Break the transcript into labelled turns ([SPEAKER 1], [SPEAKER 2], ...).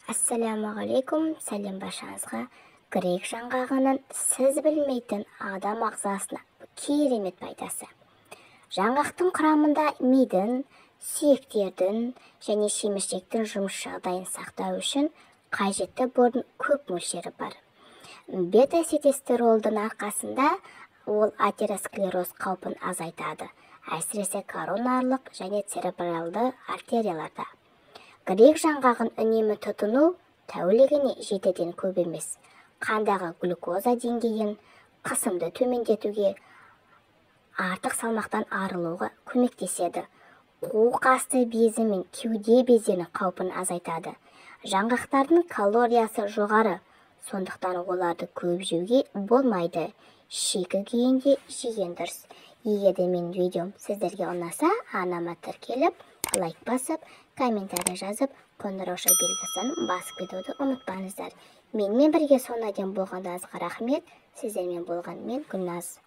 [SPEAKER 1] Ассалямағалейкум, сәлем баршаңызға. Грек жаңғағының сіз білмейтін адам ағзасына керемет пайдасы. Жаңғақтың құрамында мидың, сүйектердің және шеміршектің жұмыс жағдайын сақтау үшін қажетті бордың көп мөлшері бар. Бета-сетестеролдың арқасында ол атеросклероз қаупін азайтады, әсіресе коронарлық және церебралды артерияларда. Грек жаңғағын үнемі тұтыну тәулігіне 7-ден көп емес. Қандағы глюкоза деңгейін, қысымды төмендетуге, артық салмақтан арылуға көмектеседі. Қуық асты безі мен кеуде безінің қаупін азайтады. Жаңғақтардың калориясы жоғары, сондықтан оларды көп жеуге болмайды. Шикі күйінде жеген дұрыс. Егер де менің видеом сіздерге ұнаса, анама тіркеліп, лайк басып, комментарий жазып, қоңырауша белгісін басып кетуді ұмытпаңыздар. Менімен бірге соңына дейін болғандарыңызға рахмет. Сіздермен болған мен Гүлназ.